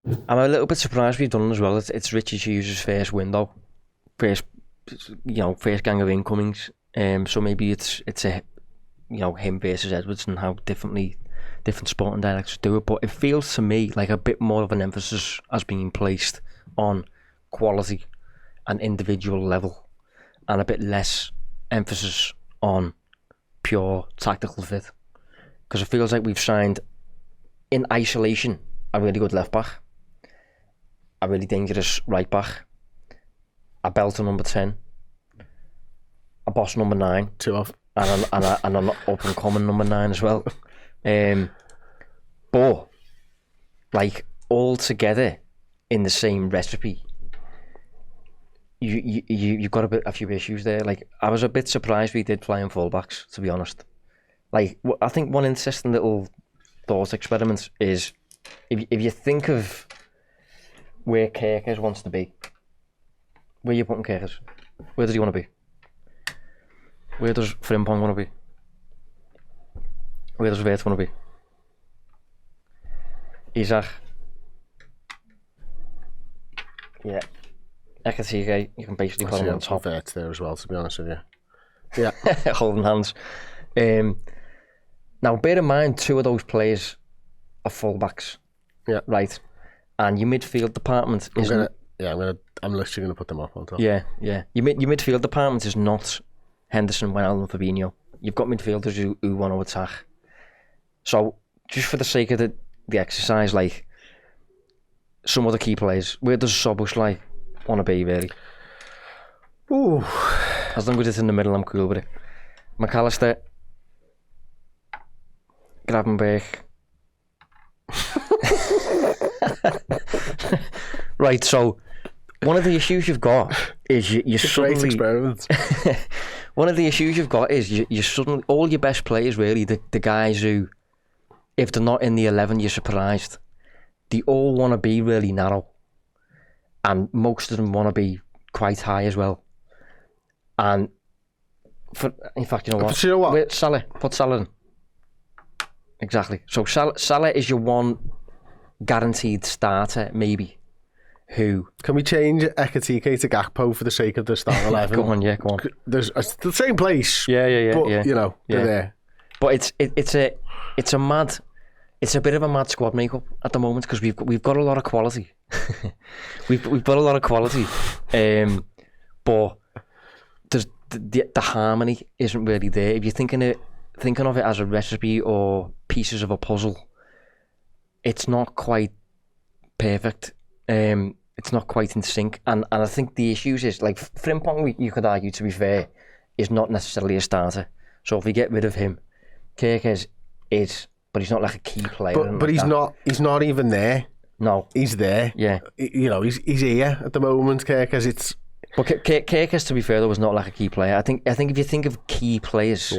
I'm a little bit surprised we've done it as well. It's Richie Hughes' first window, first gang of incomings. So maybe it's a him versus Edwards and how different sporting directors do it. But it feels to me like a bit more of an emphasis has been placed on quality and individual level, and a bit less emphasis on pure tactical fit. Because it feels like we've signed in isolation a really good left back, a really dangerous right back, a belter number 10, a boss number 9, two off, and an up and coming number 9 as well. But like all together in the same recipe, you've got a few issues there. Like I was a bit surprised we did play in fullbacks, to be honest. Like I think one interesting little thought experiment is if you think of where Kerkers wants to be, where are you putting Kerkers? Where does he want to be? Where does Frimpong want to be? Where does Vert want to be? Isaac. Yeah. Ekatike, you can basically put him on top. Vert there as well, to be honest with you. Yeah. Holding hands. Now, bear in mind, 2 of those players are fullbacks. Yeah. Right. And your midfield department is... I'm literally going to put them up on top. Yeah. Your midfield department is not Henderson, Wijnaldum and Fabinho. You've got midfielders who want to attack. So, just for the sake of the exercise, like, some other key players, where does Szoboszlai want to be, really? Ooh. As long as it's in the middle, I'm cool with it. McAllister, Gravenberch. Right, so one of the issues you've got is you suddenly... Great experiment. One of the issues you've got is you suddenly... All your best players, really, the guys who, if they're not in the 11, you're surprised. They all want to be really narrow. And most of them want to be quite high as well. And, in fact, you know what? But you know what? Wait, Salah. Put Salah in. Exactly. So Salah is your one guaranteed starter, maybe, who... Can we change Ekatike to Gakpo for the sake of the start 11? Go on. There's the same place. Yeah. But, yeah. They're there. But it's a mad... It's a bit of a mad squad makeup at the moment because we've got a lot of quality. we've got a lot of quality, but there's the harmony isn't really there. If you're thinking of it as a recipe or pieces of a puzzle, it's not quite perfect. It's not quite in sync, and I think the issues is like Frimpong. You could argue, to be fair, is not necessarily a starter. So if we get rid of him, Kerkers is. But he's not like a key player. But he's not. He's not even there. No, he's there. Yeah, he's here at the moment, because it's. But Kerkers, to be fair, though, was not like a key player. I think if you think of key players,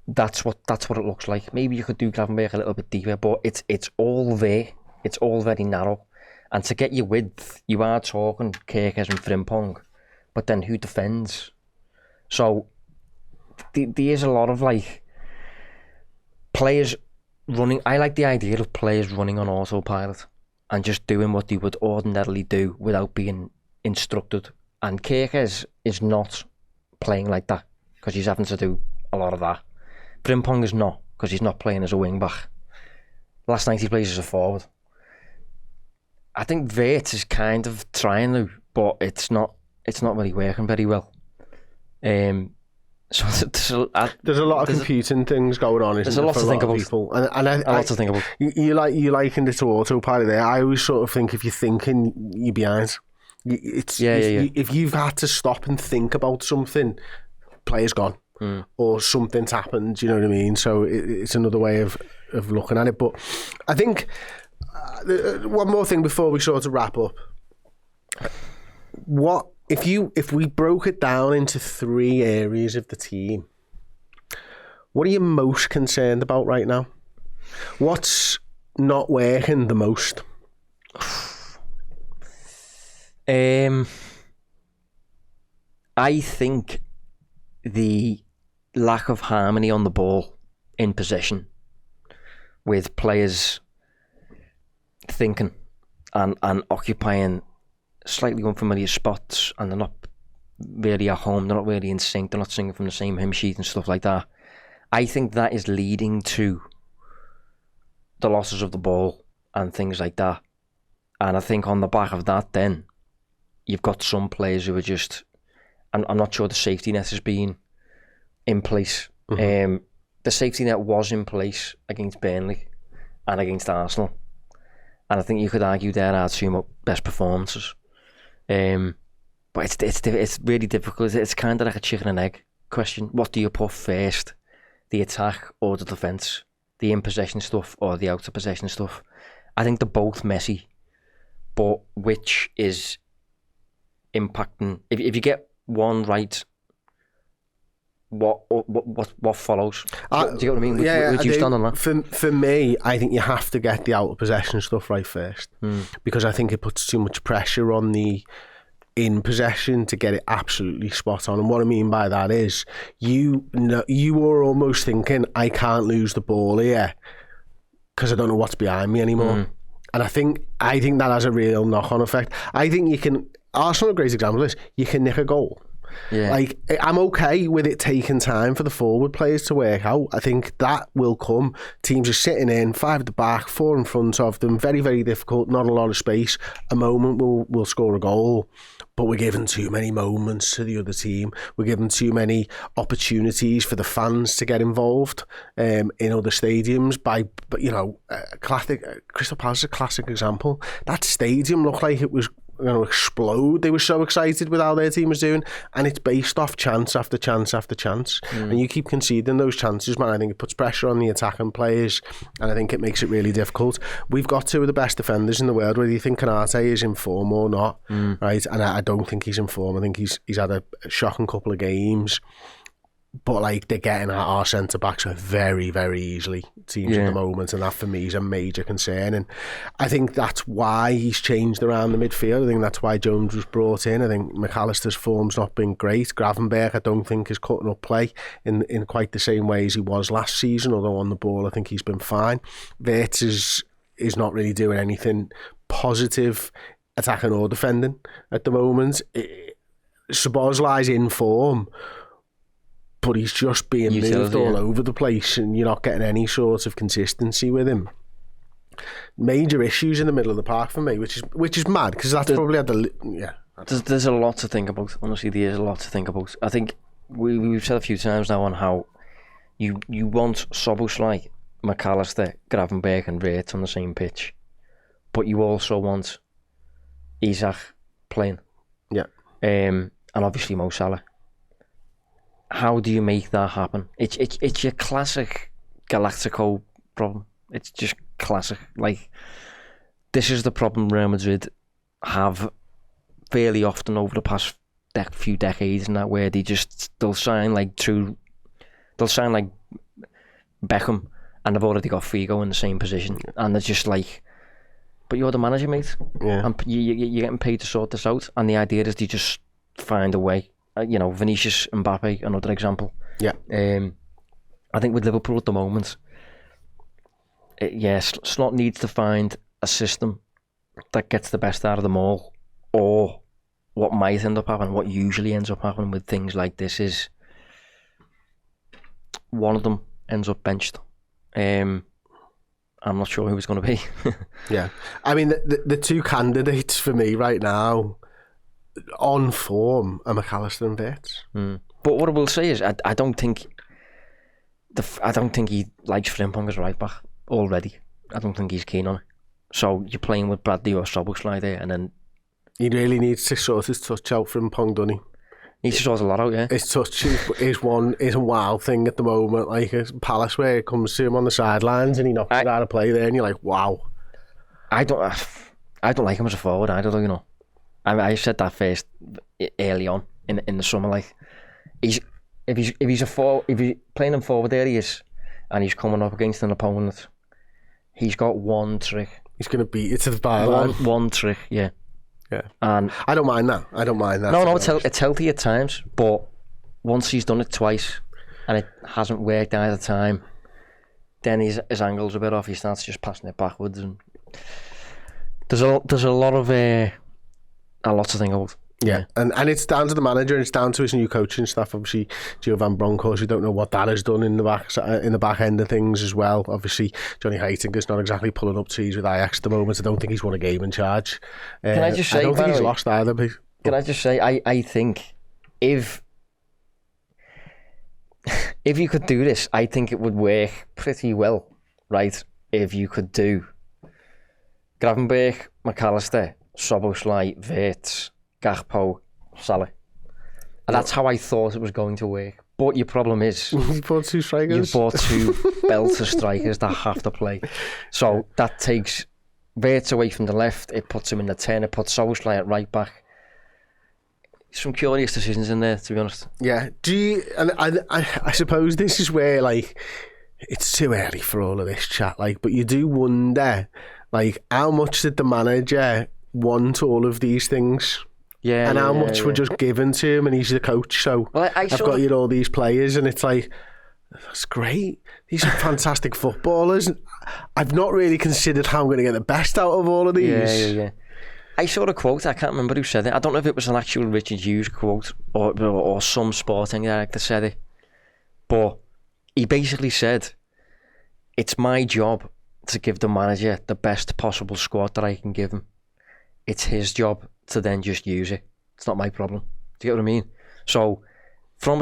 that's what it looks like. Maybe you could do Gravenberch a little bit deeper, but it's all there. It's all very narrow, and to get your width, you are talking Kerkers and Frimpong, but then who defends? So there's a lot of like players. I like the idea of players running on autopilot and just doing what they would ordinarily do without being instructed. And Kerkers is not playing like that because he's having to do a lot of that. Frimpong is not because he's not playing as a wing back. Last night he plays as a forward. I think Vert is kind of trying to, but it's not really working very well. So there's a lot of computing things going on. There's a lot to think about. People, and a lot to think about. You liken it to autopilot there. I always sort of think if you're thinking, you're behind. If you've had to stop and think about something, player's gone, or something's happened. You know what I mean? So it's another way of looking at it. But I think one more thing before we sort of wrap up. If we broke it down into 3 areas of the team, what are you most concerned about right now? What's not working the most? I think the lack of harmony on the ball in possession with players thinking and occupying slightly unfamiliar spots, and they're not really at home, they're not really in sync, they're not singing from the same hymn sheet and stuff like that. I think that is leading to the losses of the ball and things like that. And I think on the back of that, then you've got some players who are just, I'm not sure the safety net has been in place. The safety net was in place against Burnley and against Arsenal, and I think you could argue there are two best performances. But it's really difficult. It's kind of like a chicken and egg question. What do you put first, the attack or the defence, the in possession stuff or the out of possession stuff? I think they're both messy, but which is impacting? If you get one right, what follows? Do you get what I mean? Would you stand on that? For me, I think you have to get the out of possession stuff right first, because I think it puts too much pressure on the in possession to get it absolutely spot on. And what I mean by that is you were almost thinking, I can't lose the ball here because I don't know what's behind me anymore. And I think that has a real knock-on effect. I think Arsenal, a great example of this, you can nick a goal. Yeah. Like, I'm okay with it taking time for the forward players to work out. I think that will come. Teams are sitting in, 5 at the back, 4 in front of them, very, very difficult, not a lot of space. A moment we'll score a goal, but we're giving too many moments to the other team. We're giving too many opportunities for the fans to get involved in other stadiums. Crystal Palace is a classic example. That stadium looked like it was going to explode. They were so excited with how their team was doing, and it's based off chance after chance after chance. And you keep conceding those chances, man. I think it puts pressure on the attacking players, and I think it makes it really difficult. We've got 2 of the best defenders in the world, whether you think Kanate is in form or not, right? And I don't think he's in form. I think he's had a shocking couple of games. But like, they're getting at our centre backs very, very easily, teams at the moment, and that for me is a major concern. And I think that's why he's changed around the midfield. I think that's why Jones was brought in. I think McAllister's form's not been great. Gravenberch, I don't think, is cutting up play in quite the same way as he was last season, although on the ball I think he's been fine. Wirtz is not really doing anything positive, attacking or defending at the moment. Szoboszlai's in form, but he's just being moved all over the place, and you're not getting any sort of consistency with him. Major issues in the middle of the park for me, which is mad, because that's probably had There's a lot to think about. Honestly, there is a lot to think about. I think we've said a few times now on how you want Szoboszlai, McAllister, Gravenberch and Wirtz on the same pitch, but you also want Isak playing. Yeah. And obviously Mo Salah. How do you make that happen? It's your classic Galactico problem. It's just classic. Like, this is the problem Real Madrid have fairly often over the past few decades, and that where they'll sign like Beckham, and they've already got Figo in the same position, and they're just like, but you're the manager, mate. Yeah. And you're getting paid to sort this out, and the idea is they just find a way. Vinicius, Mbappe, another example. Yeah. I think with Liverpool at the moment, Slot needs to find a system that gets the best out of them all, or what might end up happening, what usually ends up happening with things like this is one of them ends up benched. I'm not sure who it's going to be. Yeah. I mean, the 2 candidates for me right now on form are McAllister and Wirtz. But what I will say is, I don't think he likes Frimpong as a right back already. I don't think he's keen on it. So you're playing with Bradley or Szoboszlai there, and then he really needs to sort his touch out Frimpong, doesn't he? He needs to sort a lot out, yeah. His touch is a wild thing at the moment, like a Palace where it comes to him on the sidelines and he knocks it out of play there, and you're like, wow. I don't like him as a forward either, I said that first early on in the summer. Like, if he's playing him forward areas and he's coming up against an opponent, he's got one trick. He's going to beat it to the byline. One trick, yeah. Yeah. And I don't mind that. No, it's healthy at times, but once he's done it twice and it hasn't worked either time, then his angle's a bit off. He starts just passing it backwards, and There's a lot to think about. Yeah, and it's down to the manager, and it's down to his new coaching staff. Obviously, Gio Van Bronckhorst, we don't know what that has done in the back end of things as well. Obviously, Johnny Heitinger's not exactly pulling up trees with Ajax at the moment. I don't think he's won a game in charge. Can I just say, I don't think he's lost either. Can I just say, I think if you could do this, I think it would work pretty well, right? If you could do Gravenberch, McAllister, Szoboszlai, Wirtz, Gakpo, Salah. And that's how I thought it was going to work. But your problem is... You bought two strikers. You bought two belter strikers that have to play. So that takes Wirtz away from the left. It puts him in the 10. It puts Szoboszlai at right back. Some curious decisions in there, to be honest. Yeah. I suppose this is where, like, it's too early for all of this chat, like, but you do wonder, like, how much did the manager want all of these things? Yeah, and how much were just given to him, and he's the coach, so I've got you all these players, and it's like, that's great. These are fantastic footballers. I've not really considered how I'm going to get the best out of all of these. Yeah. I saw a quote, I can't remember who said it. I don't know if it was an actual Richard Hughes quote or some sporting director said it, but he basically said, it's my job to give the manager the best possible squad that I can give him. It's his job to then just use it. It's not my problem. Do you get what I mean? So, from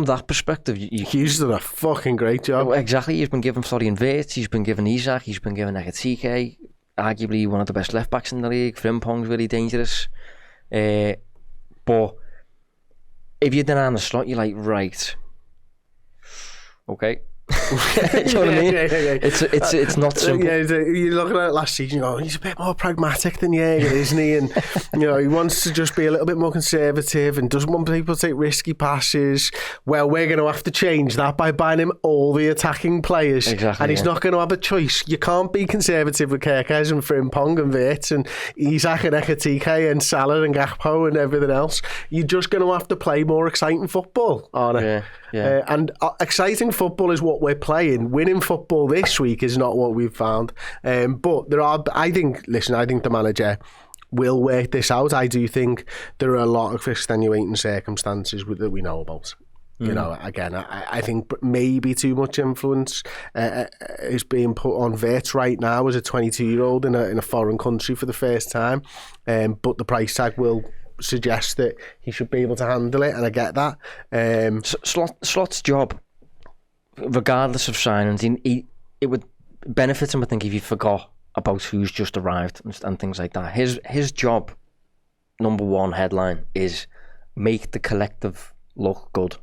that perspective... Hughes done a fucking great job. Exactly. He's been given Florian Wirtz, he's been given Isak, he's been given Ekitike, arguably one of the best left-backs in the league. Frimpong's really dangerous. But if you're down the slot, you're like, right, okay. Do you know what I mean? Yeah. It's not simple. Yeah, you're looking at it last season, you go, he's a bit more pragmatic than Jaeger, isn't he? And he wants to just be a little bit more conservative and doesn't want people to take risky passes. Well, we're going to have to change that by buying him all the attacking players. Exactly, and he's not going to have a choice. You can't be conservative with Kerkez and Frimpong and Wirtz and Isak and Ekitike and Salah and Gakpo and everything else. You're just going to have to play more exciting football, aren't you? Yeah. And exciting football is what we're playing. Winning football this week is not what we've found. But I think the manager will work this out. I do think there are a lot of extenuating circumstances that we know about. You know, again, I think maybe too much influence is being put on Wirtz right now as a 22-year-old in a foreign country for the first time. But the price tag will suggest that he should be able to handle it, and I get that. Slot's job, regardless of signings, it would benefit him, I think, if he forgot about who's just arrived and things like that. His job, number one headline, is make the collective look good.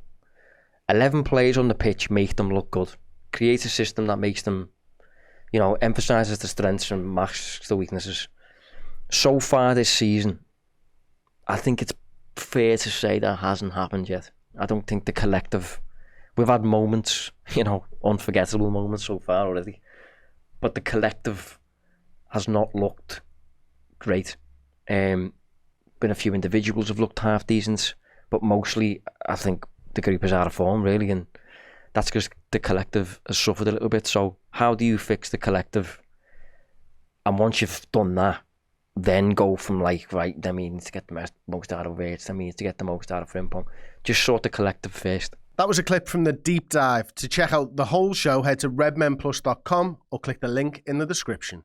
11 players on the pitch, make them look good. Create a system that makes them, emphasises the strengths and masks the weaknesses. So far this season, I think it's fair to say that hasn't happened yet. I don't think the collective... We've had moments, unforgettable moments so far already, but the collective has not looked great. Been a few individuals have looked half decent, but mostly I think the group is out of form, really, and that's because the collective has suffered a little bit. So how do you fix the collective? And once you've done that, then go from right, then we need to get the most out of Wirtz, then we need to get the most out of Frimpong. Just sort the collective first. That was a clip from the deep dive. To check out the whole show, head to redmenplus.com or click the link in the description.